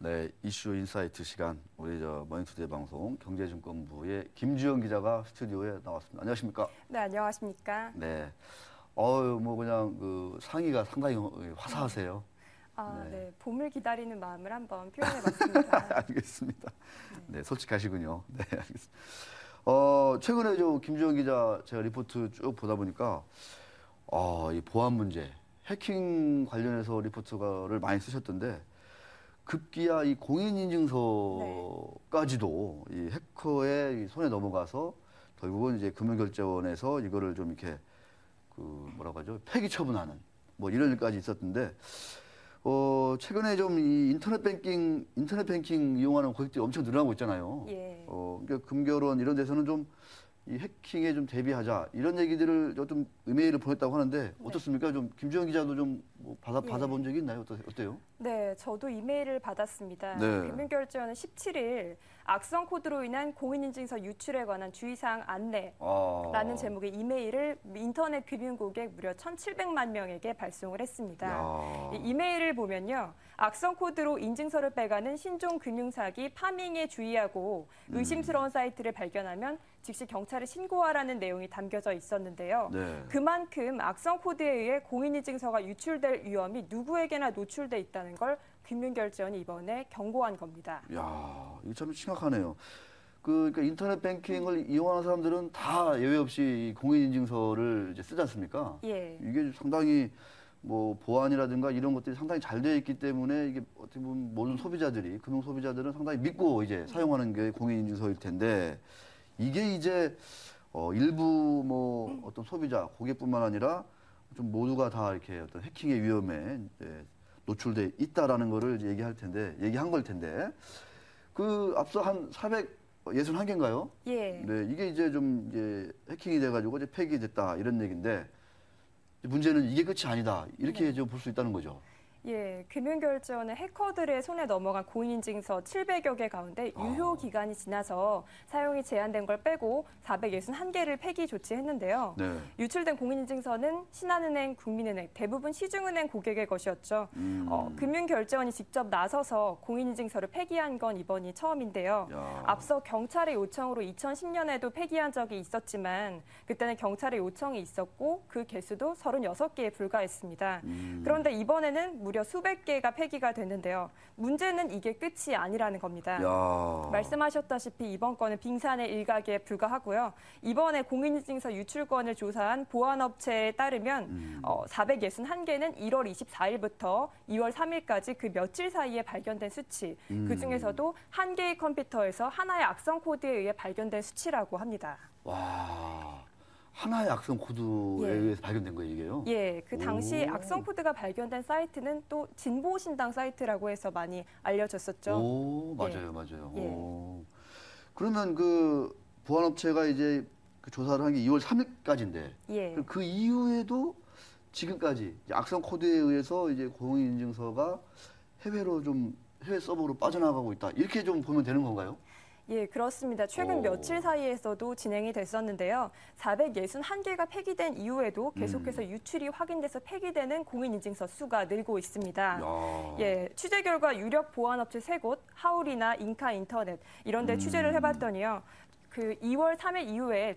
네, 이슈 인사이트 시간 우리 머니투데이 방송 경제증권부의 김주영 기자가 스튜디오에 나왔습니다. 안녕하십니까? 네, 안녕하십니까? 네, 뭐 그냥 그 상의가 상당히 화사하세요. 네, 봄을 기다리는 마음을 한번 표현해봤습니다. 알겠습니다. 네, 솔직하시군요. 네, 알겠습니다. 최근에 김주영 기자 제가 리포트 쭉 보다 보니까 이 보안 문제, 해킹 관련해서 리포트를 많이 쓰셨던데. 급기야 이 공인인증서까지도 이 해커의 손에 넘어가서 결국은 이제 금융결제원에서 이거를 좀 이렇게 뭐라고 하죠? 폐기 처분하는 뭐 이런 일까지 있었던데 최근에 좀 이 인터넷 뱅킹 이용하는 고객들이 엄청 늘어나고 있잖아요. 예. 그러니까 금결원 이런 데서는 좀 이 해킹에 좀 대비하자 이런 얘기들을 좀 이메일을 보냈다고 하는데 어떻습니까? 좀 김주영 기자도 좀 뭐 받아본 적이 있나요? 어때요? 네, 저도 이메일을 받았습니다. 네. 금융결제원은 17일 악성 코드로 인한 공인인증서 유출에 관한 주의사항 안내라는 제목의 이메일을 인터넷 금융고객 무려 1,700만 명에게 발송을 했습니다. 이 이메일을 보면요. 악성 코드로 인증서를 빼가는 신종 금융사기 파밍에 주의하고 의심스러운 사이트를 발견하면 즉시 경찰에 신고하라는 내용이 담겨져 있었는데요. 네. 그만큼 악성 코드에 의해 공인인증서가 유출될 위험이 누구에게나 노출돼 있다는 걸 금융결제원이 이번에 경고한 겁니다. 이야, 이거 참 심각하네요. 그러니까 인터넷 뱅킹을 이용하는 사람들은 다 예외 없이 공인인증서를 이제 쓰지 않습니까? 예. 이게 상당히 뭐 보안이라든가 이런 것들이 상당히 잘 되어 있기 때문에 이게 어떻게 보면 모든 소비자들이, 금융 소비자들은 상당히 믿고 이제 사용하는 게 공인인증서일 텐데 이게 이제 일부 뭐 어떤 소비자, 고객뿐만 아니라 좀 모두가 다 이렇게 어떤 해킹의 위험에 노출돼 있다라는 거를 이제 얘기한 걸 텐데 앞서 한 461개인가요? 예. 네, 이게 이제 좀 이제 해킹이 돼가지고 이제 폐기됐다 이런 얘기인데 문제는 이게 끝이 아니다 이렇게 좀 볼 수 있다는 거죠. 예, 금융결제원은 해커들의 손에 넘어간 공인인증서 700여 개 가운데 유효 기간이 지나서 사용이 제한된 걸 빼고 461개를 폐기 조치했는데요. 네. 유출된 공인인증서는 신한은행, 국민은행, 대부분 시중은행 고객의 것이었죠. 금융결제원이 직접 나서서 공인인증서를 폐기한 건 이번이 처음인데요. 앞서 경찰의 요청으로 2010년에도 폐기한 적이 있었지만 그때는 경찰의 요청이 있었고 그 개수도 36개에 불과했습니다. 그런데 이번에는 무려 수백 개가 폐기가 됐는데요. 문제는 이게 끝이 아니라는 겁니다. 말씀하셨다시피 이번 건은 빙산의 일각에 불과하고요. 이번에 공인인증서 유출건을 조사한 보안업체에 따르면 461개는 1월 24일부터 2월 3일까지 그 며칠 사이에 발견된 수치. 그중에서도 한 개의 컴퓨터에서 하나의 악성 코드에 의해 발견된 수치라고 합니다. 와. 하나의 악성 코드에 의해서 발견된 거예요, 이게요? 예, 그 당시 악성 코드가 발견된 사이트는 또 진보신당 사이트라고 해서 많이 알려졌었죠. 맞아요, 맞아요. 예. 그러면 그 보안업체가 이제 그 조사를 한 게 2월 3일까지인데, 예. 그 이후에도 지금까지 악성 코드에 의해서 이제 공인인증서가 해외 서버로 빠져나가고 있다. 이렇게 좀 보면 되는 건가요? 예, 그렇습니다. 최근 며칠 사이에서도 진행이 됐었는데요. 461개가 폐기된 이후에도 계속해서 유출이 확인돼서 폐기되는 공인인증서 수가 늘고 있습니다. 예, 취재 결과 유력 보안업체 3곳, 하울이나 인카인터넷 이런 데 취재를 해봤더니요. 그 2월 3일 이후에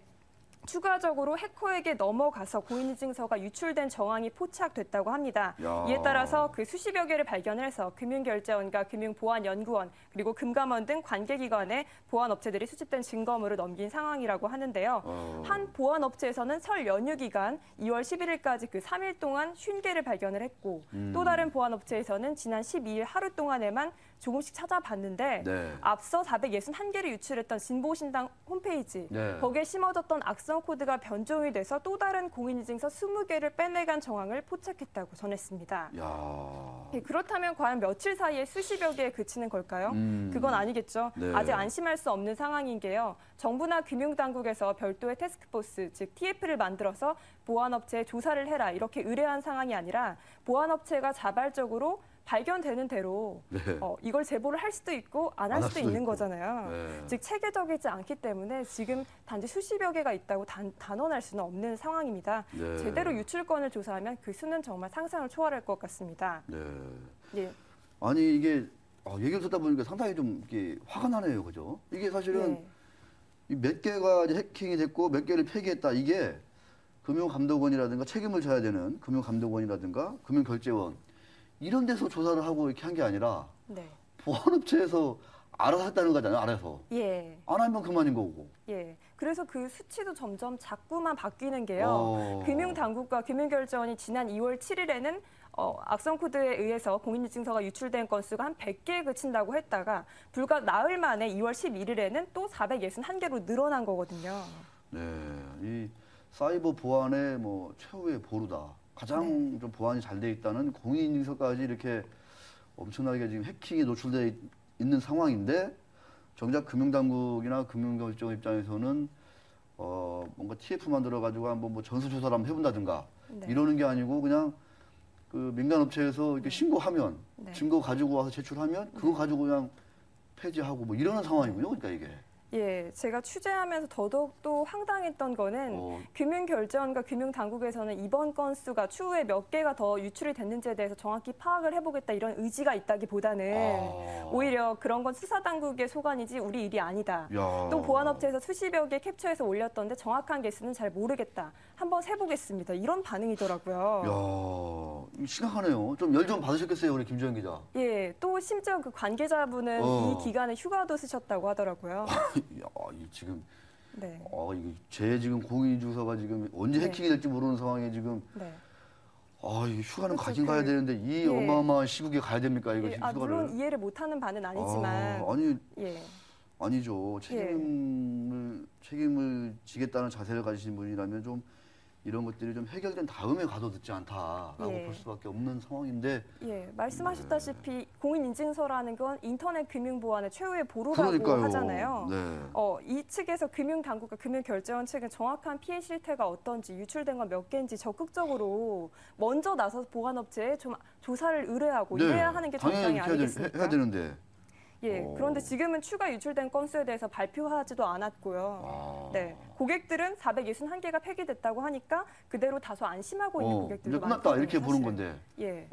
추가적으로 해커에게 넘어가서 공인인증서가 유출된 정황이 포착됐다고 합니다. 이에 따라서 그 수십여 개를 발견해서 금융결제원과 금융보안연구원 그리고 금감원 등 관계기관에 보안업체들이 수집된 증거물을 넘긴 상황이라고 하는데요. 한 보안업체에서는 설 연휴 기간 2월 11일까지 그 3일 동안 50개를 발견을 했고 또 다른 보안업체에서는 지난 12일 하루 동안에만 조금씩 찾아봤는데 앞서 461개를 유출했던 진보신당 홈페이지 거기에 심어졌던 악성 코드가 변종이 돼서 또 다른 공인인증서 20개를 빼내간 정황을 포착했다고 전했습니다. 예, 그렇다면 과연 며칠 사이에 수십여 개에 그치는 걸까요? 그건 아니겠죠. 아직 안심할 수 없는 상황인 게요. 정부나 금융당국에서 별도의 태스크포스, 즉 TF를 만들어서 보안업체에 조사를 해라 이렇게 의뢰한 상황이 아니라 보안업체가 자발적으로 발견되는 대로 이걸 제보를 할 수도 있고 안 할 수도 있는 거잖아요. 즉 체계적이지 않기 때문에 지금 단지 수십여 개가 있다고 단언할 수는 없는 상황입니다. 제대로 유출건을 조사하면 그 수는 정말 상상을 초월할 것 같습니다. 아니 이게 얘기를 듣다 보니까 상당히 좀 이렇게 화가 나네요, 그죠? 이게 사실은 예. 이몇 개가 이제 해킹이 됐고 몇 개를 폐기했다. 이게 금융감독원이라든가 책임을 져야 되는 금융감독원이라든가 금융결제원 이런 데서 조사를 하고 이렇게 한 게 아니라 네. 보안업체에서 알아서 했다는 거잖아요. 알아서. 예. 안 하면 그만인 거고. 예. 그래서 그 수치도 점점 자꾸만 바뀌는 게요. 어. 금융당국과 금융결제원이 지난 2월 7일에는 악성 코드에 의해서 공인인증서가 유출된 건수가 한 100개에 그친다고 했다가 불과 나흘 만에 2월 11일에는 또 461개로 늘어난 거거든요. 네, 이 사이버 보안의 뭐 최후의 보루다. 가장 좀 보안이 잘 돼 있다는 공인인증서까지 이렇게 엄청나게 지금 해킹이 노출돼 있는 상황인데 정작 금융당국이나 금융결제원 입장에서는 뭔가 TF 만들어 가지고 한번 뭐 전수조사를 한번 해본다든가 네. 이러는 게 아니고 그냥 그 민간업체에서 이렇게 신고하면 네. 증거 가지고 와서 제출하면 그거 가지고 그냥 폐지하고 뭐 이러는 상황이군요. 그러니까 이게. 예, 제가 취재하면서 더더욱 또 황당했던 거는 어. 금융결제원과 금융당국에서는 이번 건수가 추후에 몇 개가 더 유출이 됐는지에 대해서 정확히 파악을 해보겠다 이런 의지가 있다기보다는 오히려 그런 건 수사당국의 소관이지 우리 일이 아니다. 야. 또 보안업체에서 수십여 개 캡처해서 올렸던데 정확한 개수는 잘 모르겠다. 한번 세보겠습니다. 이런 반응이더라고요. 야, 이거 심각하네요. 좀 열 좀 받으셨겠어요, 우리 김주현 기자. 예, 또 심지어 그 관계자분은 이 기간에 휴가도 쓰셨다고 하더라고요. 야, 이 지금 네. 이게 제 지금 공인인증서가 지금 언제 네. 해킹이 될지 모르는 상황에 지금 네. 이게 휴가는 그렇죠. 가긴 가야 되는데 이 예. 어마어마한 시국에 가야 됩니까 이거 예, 지금 휴가를? 물론 이해를 못하는 바는 아니지만 아니 예. 아니죠. 책임을 지겠다는 자세를 가지신 분이라면 좀 이런 것들이 좀 해결된 다음에 가도 늦지 않다라고 예. 볼 수밖에 없는 상황인데. 예, 말씀하셨다시피 공인인증서라는 건 인터넷 금융보안의 최후의 보루라고 그러니까요. 하잖아요. 네. 이 측에서 금융당국과 금융결제원 측은 정확한 피해 실태가 어떤지 유출된 건 몇 개인지 적극적으로 먼저 나서서 보안업체에 좀 조사를 의뢰하고 이래야 하는 게 당연히 정상이 이렇게 아니겠습니까? 해야 되는데. 예, 그런데 지금은 추가 유출된 건수에 대해서 발표하지도 않았고요. 네, 고객들은 461개가 폐기됐다고 하니까 그대로 다소 안심하고 있는 고객들도 이제 끝났다 많거든요, 이렇게 보는 사실. 건데. 예,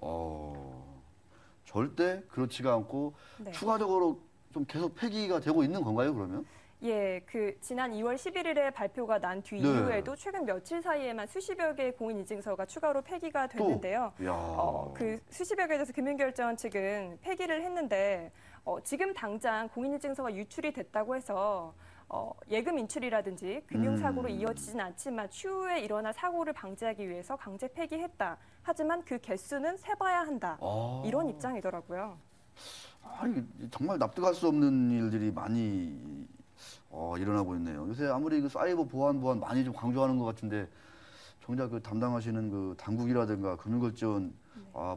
절대 그렇지가 않고 네. 추가적으로 좀 계속 폐기가 되고 있는 건가요, 그러면? 예, 그 지난 2월 11일에 발표가 난 뒤 네. 이후에도 최근 며칠 사이에만 수십여 개의 공인인증서가 추가로 폐기가 됐는데요. 그 수십여 개에 대해서 금융결제원 측은 폐기를 했는데 지금 당장 공인인증서가 유출이 됐다고 해서 예금 인출이라든지 금융사고로 이어지진 않지만 추후에 일어날 사고를 방지하기 위해서 강제 폐기했다. 하지만 그 개수는 세봐야 한다. 이런 입장이더라고요. 아니, 정말 납득할 수 없는 일들이 많이 일어나고 있네요. 요새 아무리 그 사이버 보안 많이 좀 강조하는 것 같은데 정작 그 담당하시는 그 당국이라든가 금융결제원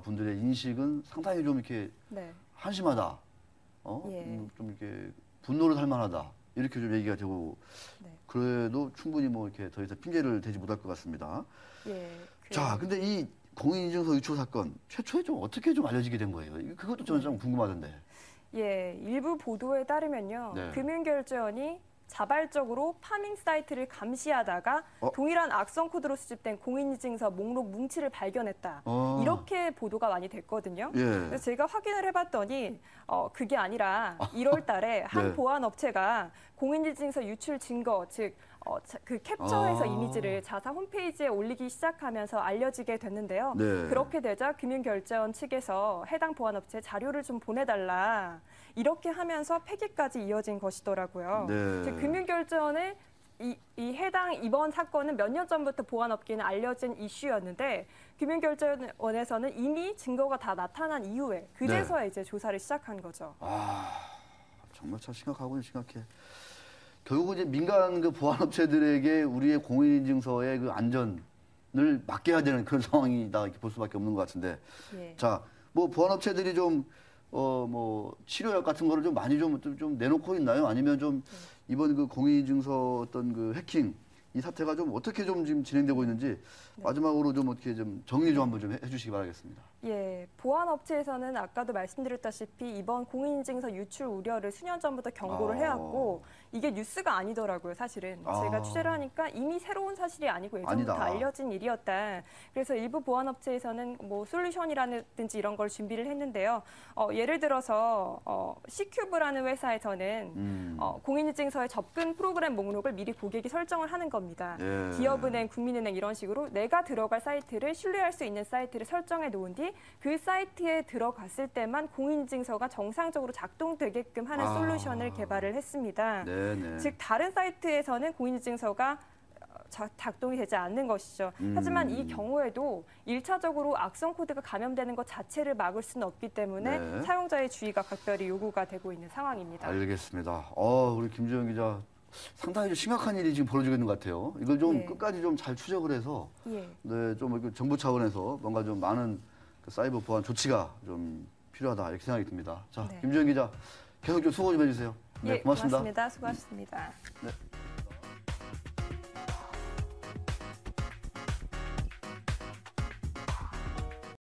분들의 인식은 상당히 좀 이렇게 네. 한심하다. 예. 좀 이렇게 분노를 할 만하다. 이렇게 좀 얘기가 되고 네. 그래도 충분히 뭐 이렇게 더 이상 핑계를 대지 못할 것 같습니다. 예. 자, 근데 이 공인인증서 유출 사건 최초에 좀 어떻게 좀 알려지게 된 거예요? 그것도 저는 좀 궁금하던데. 예, 일부 보도에 따르면요. 네. 금융결제원이 자발적으로 파밍 사이트를 감시하다가 동일한 악성 코드로 수집된 공인인증서 목록 뭉치를 발견했다. 이렇게 보도가 많이 됐거든요. 예. 그래서 제가 확인을 해봤더니 그게 아니라 1월 달에 한 네. 보안업체가 공인인증서 유출 증거, 즉 그 캡처해서 이미지를 자사 홈페이지에 올리기 시작하면서 알려지게 됐는데요. 네. 그렇게 되자 금융결제원 측에서 해당 보안업체에 자료를 좀 보내달라. 이렇게 하면서 폐기까지 이어진 것이더라고요. 네. 즉 금융결제원의 이 해당 이번 사건은 몇 년 전부터 보안업계는 알려진 이슈였는데 금융결제원에서는 이미 증거가 다 나타난 이후에 그제서야 이제 조사를 시작한 거죠. 정말 참 심각하군요, 심각해. 결국은 이제 민간 그 보안업체들에게 우리의 공인인증서의 그 안전을 맡겨야 되는 그런 상황이다 이렇게 볼 수밖에 없는 것 같은데. 예. 자, 뭐 보안업체들이 좀 뭐 치료약 같은 거를 좀 많이 좀 내놓고 있나요? 아니면 좀 이번 그 공인인증서 어떤 그 해킹 이 사태가 좀 어떻게 좀 지금 진행되고 있는지 마지막으로 좀 어떻게 좀 정리 좀 한번 좀 해주시기 바라겠습니다. 예, 보안업체에서는 아까도 말씀드렸다시피 이번 공인인증서 유출 우려를 수년 전부터 경고를 해왔고 이게 뉴스가 아니더라고요, 사실은. 아. 제가 취재를 하니까 이미 새로운 사실이 아니고 예전부터 아니다. 알려진 일이었다. 그래서 일부 보안업체에서는 뭐 솔루션이라든지 이런 걸 준비를 했는데요. 예를 들어서 C큐브라는 회사에서는 공인인증서의 접근 프로그램 목록을 미리 고객이 설정을 하는 겁니다. 예. 기업은행, 국민은행 이런 식으로 내가 들어갈 사이트를 신뢰할 수 있는 사이트를 설정해 놓은 뒤 그 사이트에 들어갔을 때만 공인인증서가 정상적으로 작동되게끔 하는 솔루션을 개발을 했습니다. 네네. 즉 다른 사이트에서는 공인인증서가 작동이 되지 않는 것이죠. 하지만 이 경우에도 1차적으로 악성 코드가 감염되는 것 자체를 막을 수는 없기 때문에 네. 사용자의 주의가 각별히 요구가 되고 있는 상황입니다. 알겠습니다. 우리 김주영 기자 상당히 좀 심각한 일이 지금 벌어지고 있는 것 같아요. 이걸 좀 예. 끝까지 좀 잘 추적을 해서 예. 네, 좀 이렇게 정부 차원에서 뭔가 좀 많은 그 사이버 보안 조치가 좀 필요하다 이렇게 생각이 듭니다. 자, 네. 김주영 기자 계속 좀 수고 좀 해주세요. 네, 예, 고맙습니다. 고맙습니다. 수고하셨습니다. 네.